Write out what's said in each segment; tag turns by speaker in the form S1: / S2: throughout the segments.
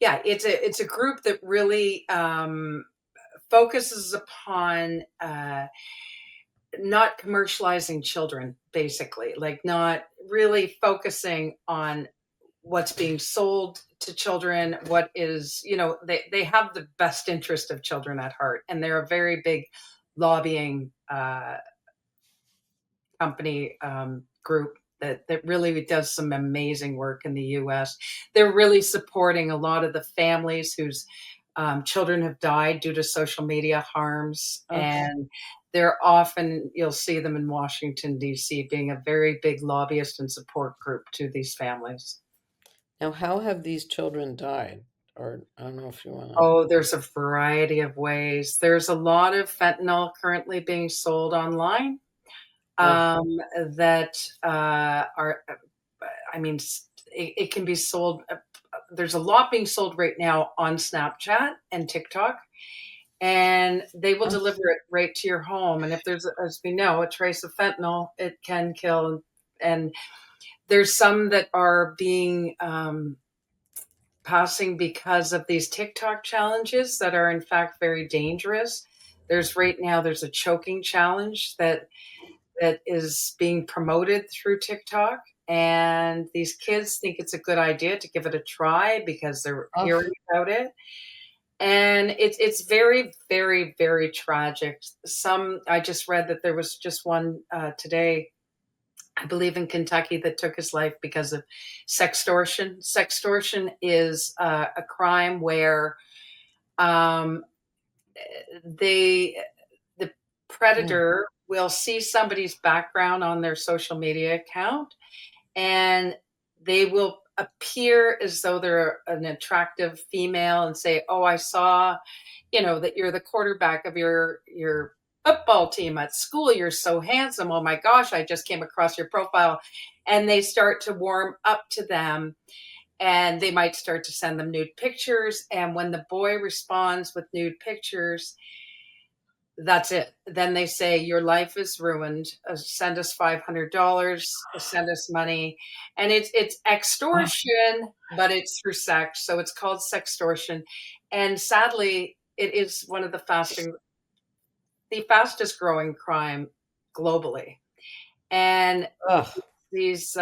S1: yeah, it's a group that really focuses upon not commercializing children, basically, like not really focusing on what's being sold to children, what is, they have the best interest of children at heart. And they're a very big lobbying company group that really does some amazing work in the US. They're really supporting a lot of the families whose children have died due to social media harms.
S2: Oh,
S1: And they're often, you'll see them in Washington, D.C., being a very big lobbyist and support group to these families.
S2: now how have these children died? Or I don't know if you want to.
S1: Oh, there's a variety of ways. There's a lot of fentanyl currently being sold online
S2: Oh,
S1: um, that are, I mean, it can be sold. There's a lot being sold right now on Snapchat and TikTok, and they will
S2: oh,
S1: deliver it right to your home. And if there's, as we know, a trace of fentanyl, it can kill. And there's some that are being passing because of these TikTok challenges that are in fact very dangerous. There's a choking challenge that is being promoted through TikTok, and these kids think it's a good idea to give it a try because they're
S2: oh.
S1: hearing about it. And it's very, very, very tragic. Some I just read that there was just one today, I believe in Kentucky, that took his life because of sextortion. Sextortion is a crime where um, they the
S2: Mm.
S1: predator will see somebody's background on their social media account, and they will appear as though they're an attractive female and say, "Oh, I saw, that you're the quarterback of your football team at school. You're so handsome. Oh my gosh, I just came across your profile." And they start to warm up to them, and they might start to send them nude pictures. And when the boy responds with nude pictures, that's it. Then they say, "Your life is ruined. Send us $500. Send us money." And it's
S2: Oh,
S1: extortion, but it's through sex, so it's called sextortion. And sadly, it is one of the fastest growing crime globally. And
S2: ugh.
S1: these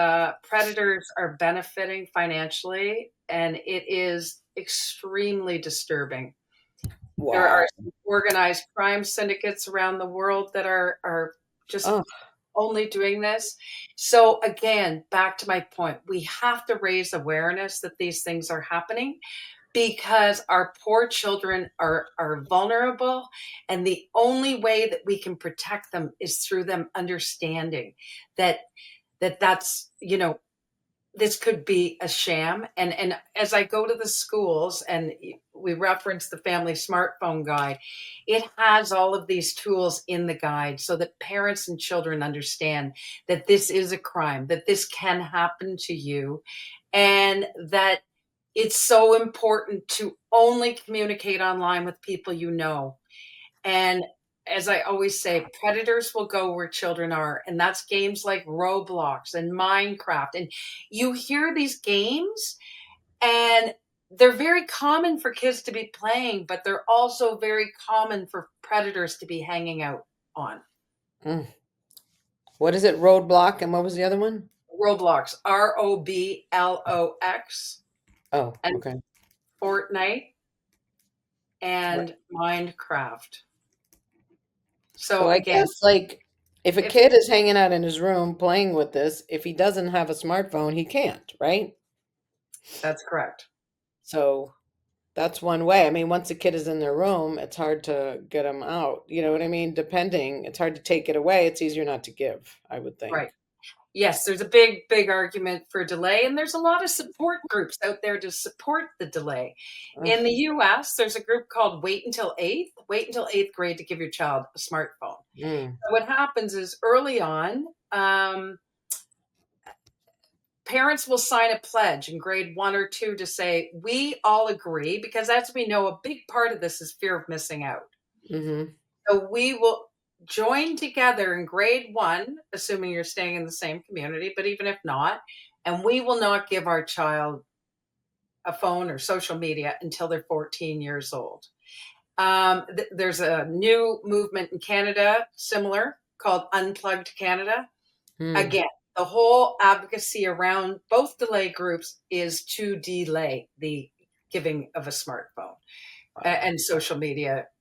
S1: predators are benefiting financially, and it is extremely disturbing. There are
S2: Wow.
S1: some organized crime syndicates around the world that are just
S2: Oh,
S1: only doing this. So again, back to my point, we have to raise awareness that these things are happening because our poor children are vulnerable, and the only way that we can protect them is through them understanding that that's, this could be a sham. And as I go to the schools and we reference the family smartphone guide, it has all of these tools in the guide so that parents and children understand that this is a crime, that this can happen to you, and that it's so important to only communicate online with people you know. And as I always say, predators will go where children are, and that's games like Roblox and Minecraft. And you hear these games, and they're very common for kids to be playing, but they're also very common for predators to be hanging out on.
S2: mm. What is it? Roadblock, and what was the other one?
S1: Roblox, Roblox,
S2: Oh,
S1: and
S2: okay.
S1: Fortnite
S2: Right.
S1: and Minecraft.
S2: So
S1: So
S2: I
S1: again,
S2: guess like if a
S1: if
S2: kid is hanging out in his room playing with this, if he doesn't have a smartphone, he can't, right?
S1: that's correct.
S2: So that's one way. I mean, once a kid is in their room, it's hard to get them out. You know what I mean? Depending, it's hard to take it away. It's easier not to give, I would
S1: Right.
S2: think.
S1: Yes, there's a big, big argument for delay, and there's a lot of support groups out there to support the delay.
S2: Ugh.
S1: In the US, there's a group called Wait Until Eighth Grade to Give Your Child a Smartphone.
S2: Mm.
S1: So what happens is early on, parents will sign a pledge in grade 1 or 2 to say, "We all agree," because as we know, a big part of this is fear of missing out.
S2: Mm-hmm.
S1: So we will join together in grade 1, assuming you're staying in the same community, but even if not, and we will not give our child a phone or social media until they're 14 years old. There's a new movement in Canada, similar, called Unplugged Canada.
S2: Hmm.
S1: Again, the whole advocacy around both delay groups is to delay the giving of a smartphone
S2: Wow.
S1: and social media